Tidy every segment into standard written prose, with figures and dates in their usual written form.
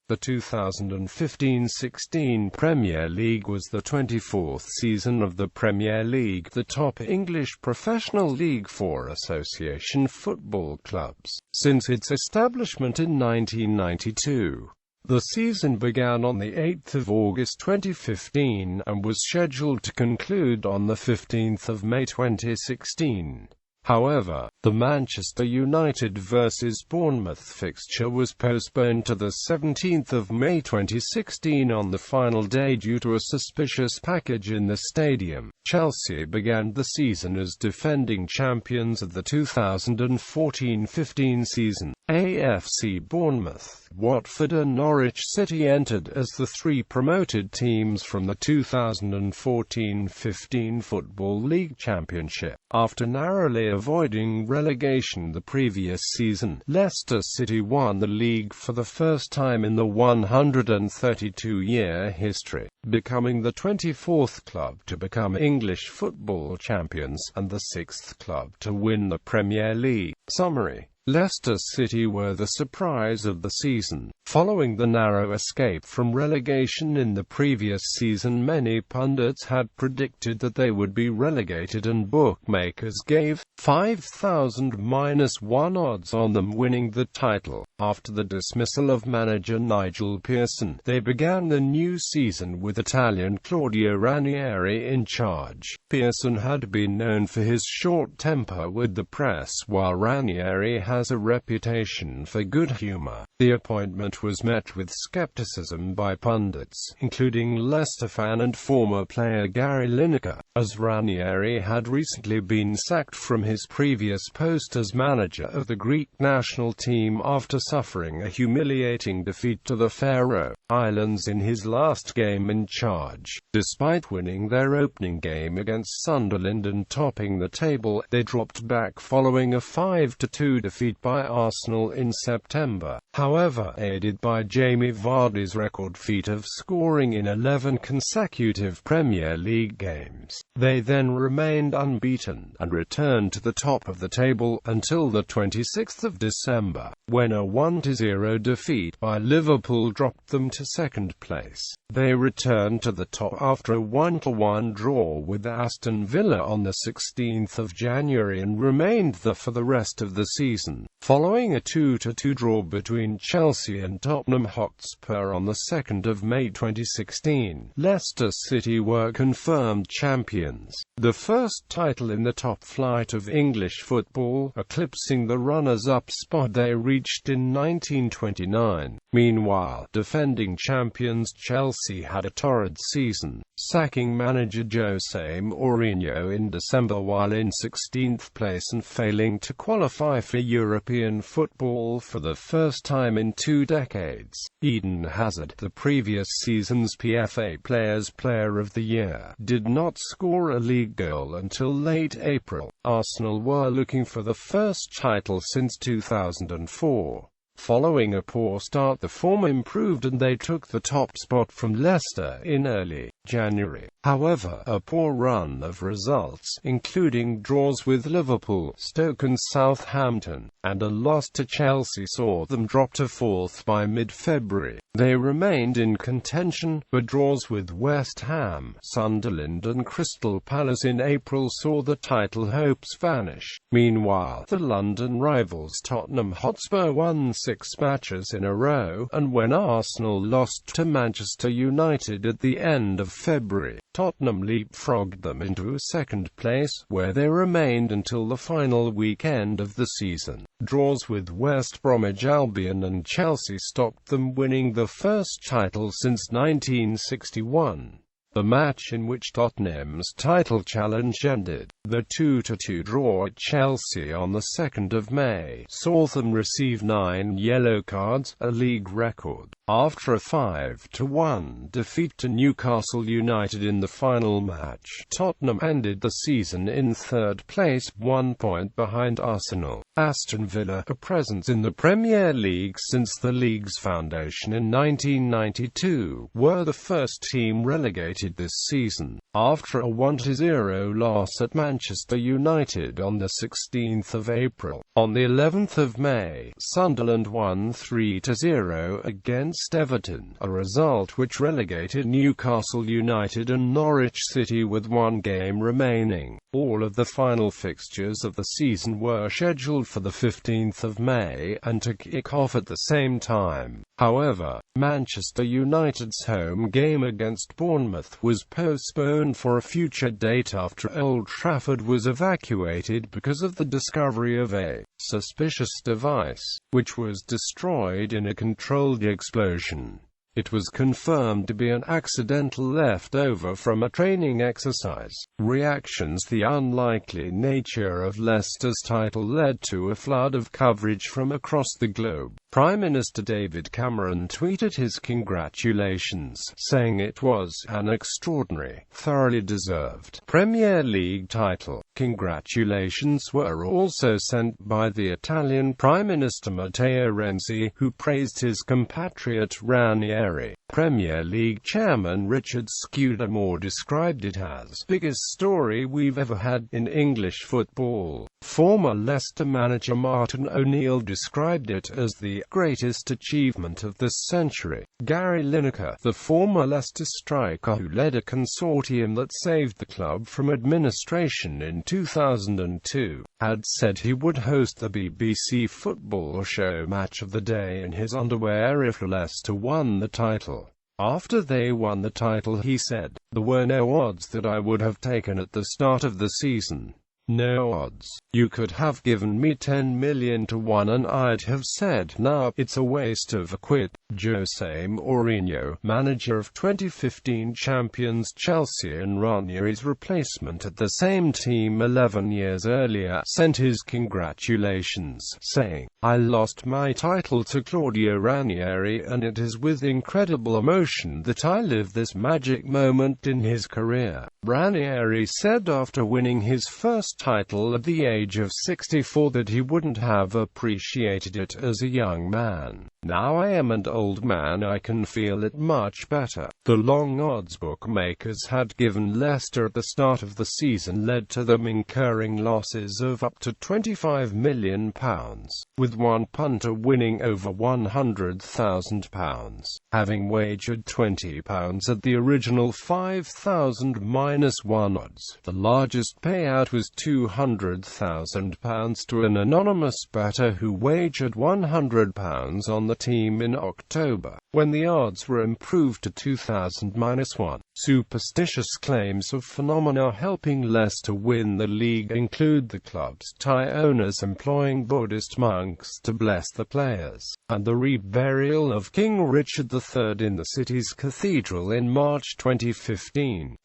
The 2015-16 Premier League was the 24th season of the Premier League, the top English professional league for association football clubs, since its establishment in 1992. The season began on 8 August 2015, and was scheduled to conclude on 15 May 2016. However, the Manchester United vs Bournemouth fixture was postponed to 17 May 2016 on the final day due to a suspicious package in the stadium. Chelsea began the season as defending champions of the 2014-15 season. AFC Bournemouth, Watford and Norwich City entered as the three promoted teams from the 2014-15 Football League Championship. After narrowly avoiding relegation the previous season, Leicester City won the league for the first time in the 132-year history, becoming the 24th club to become English football champions, and the 6th club to win the Premier League. Summary: Leicester City were the surprise of the season. Following the narrow escape from relegation in the previous season, many pundits had predicted that they would be relegated, and bookmakers gave 5,000-1 odds on them winning the title. After the dismissal of manager Nigel Pearson, they began the new season with Italian Claudio Ranieri in charge. Pearson had been known for his short temper with the press, while Ranieri has a reputation for good humor. The appointment was met with skepticism by pundits, including Leicester fan and former player Gary Lineker, as Ranieri had recently been sacked from his previous post as manager of the Greek national team after suffering a humiliating defeat to the Faroe Islands in his last game in charge. Despite winning their opening game against Sunderland and topping the table, they dropped back following a 5-2 defeat by Arsenal in September. However, aided by Jamie Vardy's record feat of scoring in 11 consecutive Premier League games, they then remained unbeaten, and returned to the top of the table, until the 26th of December, when a 1-0 defeat by Liverpool dropped them to second place. They returned to the top after a 1-1 draw with Aston Villa on the 16th of January and remained there for the rest of the season. Following a 2-2 draw between Chelsea and Tottenham Hotspur on the 2nd of May 2016, Leicester City were confirmed champions, the first title in the top flight of English football, eclipsing the runners-up spot they reached in 1929. Meanwhile, defending champions Chelsea had a torrid season, sacking manager Jose Mourinho in December while in 16th place and failing to qualify for European football for the first time in 2 decades. Eden Hazard, the previous season's PFA Players Player of the Year, did not score a league goal until late April. Arsenal were looking for the first title since 2004. Following a poor start, the form improved and they took the top spot from Leicester in early January. However, a poor run of results, including draws with Liverpool, Stoke and Southampton, and a loss to Chelsea, saw them drop to 4th by mid-February. They remained in contention, but draws with West Ham, Sunderland and Crystal Palace in April saw the title hopes vanish. Meanwhile, the London rivals Tottenham Hotspur won 6 matches in a row, and when Arsenal lost to Manchester United at the end of February, Tottenham leapfrogged them into second place, where they remained until the final weekend of the season. Draws with West Bromwich Albion and Chelsea stopped them winning the first title since 1961. The match in which Tottenham's title challenge ended, the 2-2 draw at Chelsea on the 2nd of May, saw them receive 9 yellow cards, a league record, after a 5-1 defeat to Newcastle United in the final match. Tottenham ended the season in 3rd place, 1 point behind Arsenal. Aston Villa, a presence in the Premier League since the league's foundation in 1992, were the first team relegated this season, after a 1-0 loss at Manchester United on the 16th of April. On the 11th of May, Sunderland won 3-0 against against Everton, a result which relegated Newcastle United and Norwich City with one game remaining. All of the final fixtures of the season were scheduled for the 15th of May, and to kick off at the same time. However, Manchester United's home game against Bournemouth was postponed for a future date after Old Trafford was evacuated because of the discovery of a suspicious device, which was destroyed in a controlled explosion. It was confirmed to be an accidental leftover from a training exercise. Reactions: the unlikely nature of Leicester's title led to a flood of coverage from across the globe. Prime Minister David Cameron tweeted his congratulations, saying it was an extraordinary, thoroughly deserved Premier League title. Congratulations were also sent by the Italian Prime Minister Matteo Renzi, who praised his compatriot Ranieri. Premier League chairman Richard Scudamore described it as the biggest story we've ever had in English football. Former Leicester manager Martin O'Neill described it as the greatest achievement of the century. Gary Lineker, the former Leicester striker who led a consortium that saved the club from administration in 2002, had said he would host the BBC football show Match of the Day in his underwear if Leicester won the title. After they won the title, he said, "There were no odds that I would have taken at the start of the season. No odds. You could have given me 10 million to 1 and I'd have said, nah, it's a waste of a quid." Jose Mourinho, manager of 2015 champions Chelsea and Ranieri's replacement at the same team 11 years earlier, sent his congratulations, saying, "I lost my title to Claudio Ranieri and it is with incredible emotion that I live this magic moment in his career." Ranieri said after winning his first title at the age of 64 that he wouldn't have appreciated it as a young man. "Now I am an old man, I can feel it much better." The long odds bookmakers had given Leicester at the start of the season led to them incurring losses of up to £25 million, with one punter winning over £100,000, having wagered £20 at the original 5,000 -1 odds. The largest payout was £200,000 to an anonymous bettor who wagered £100 on the team in October, when the odds were improved to 2,000 -1. Superstitious claims of phenomena helping Leicester win the league include the club's Thai owners employing Buddhist monks to bless the players, and the reburial of King Richard III in the city's cathedral in March 2015.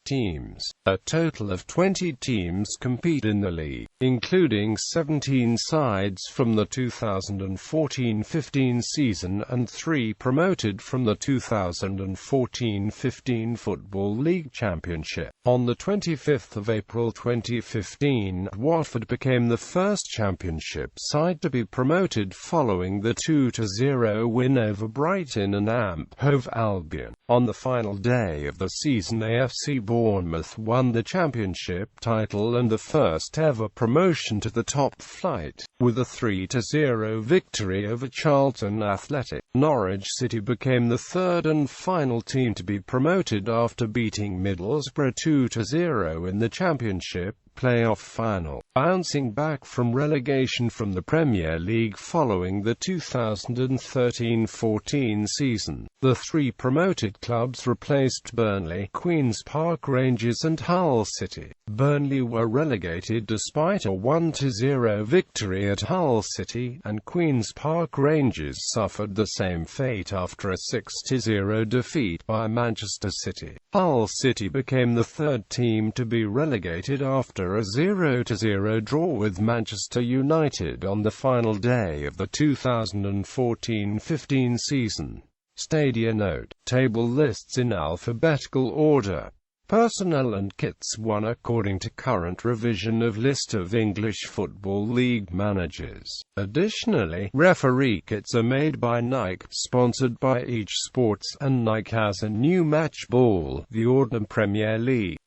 A total of 20 teams compete in the league, including 17 sides from the 2014-15 season and 3 promoted from the 2014-15 Football League Championship. On the 25th of April 2015, Watford became the first Championship side to be promoted following the 2-0 win over Brighton and Hove Albion. On the final day of the season, AFC Bournemouth won the Championship title and the first ever promotion to the top flight, with a 3-0 victory over Charlton Athletic. Norwich City became the third and final team to be promoted after beating Middlesbrough 2-0 in the Championship playoff final, bouncing back from relegation from the Premier League following the 2013-14 season. The 3 promoted clubs replaced Burnley, Queen's Park Rangers and Hull City. Burnley were relegated despite a 1-0 victory at Hull City, and Queen's Park Rangers suffered the same fate after a 6-0 defeat by Manchester City. Hull City became the third team to be relegated after a 0-0 draw with Manchester United on the final day of the 2014-15 season. Stadia note: table lists in alphabetical order. Personnel and kits 1 according to current revision of list of English Football League managers. Additionally, referee kits are made by Nike, sponsored by Each Sports, and Nike has a new match ball, the Ordnance Premier League.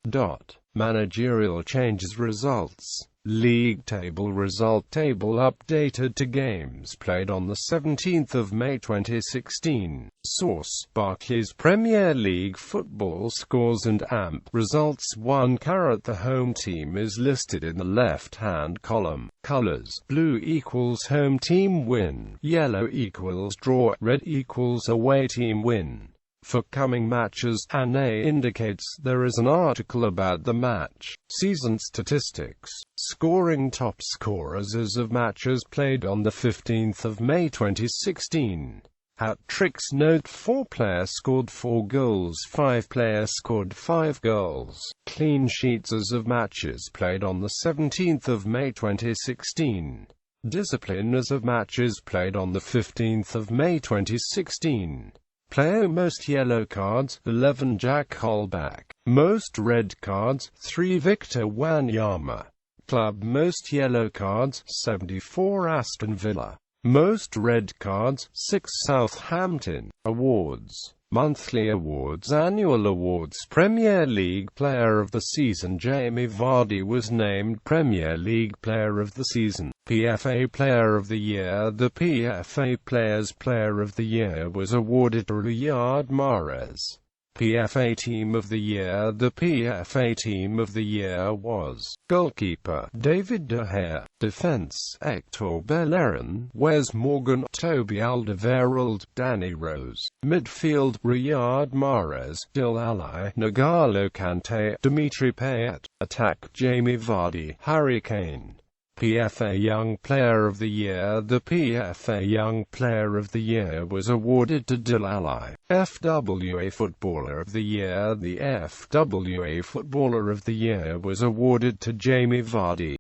Managerial changes results. League table result table updated to games played on the 17th of May 2016. Source: Barclays Premier League football scores and AMP results. 1 carat. The home team is listed in the left-hand column. Colors: blue equals home team win, yellow equals draw, red equals away team win. For coming matches, an A indicates there is an article about the match. Season statistics. Scoring top scorers as of matches played on the 15th of May 2016. Hat-tricks. Note: 4 players scored 4 goals, 5 players scored 5 goals. Clean sheets as of matches played on the 17th of May 2016. Discipline as of matches played on the 15th of May 2016. Player: most yellow cards, 11 Jack Holback. Most red cards, 3 Victor Wanyama. Club: most yellow cards, 74 Aston Villa. Most red cards, 6 Southampton. Awards. Monthly awards. Annual awards. Premier League Player of the Season. Jamie Vardy was named Premier League Player of the Season. PFA Player of the Year. The PFA Players Player of the Year was awarded to Riyad Mahrez. PFA Team of the Year. The PFA Team of the Year was goalkeeper David De Gea, defense Hector Bellerin, Wes Morgan, Toby Alderweireld, Danny Rose, midfield Riyad Mahrez, Dele Alli, N'Golo Kante, Dimitri Payet, attack Jamie Vardy, Harry Kane. PFA Young Player of the Year. The PFA Young Player of the Year was awarded to Dele Alli. FWA Footballer of the Year. The FWA Footballer of the Year was awarded to Jamie Vardy.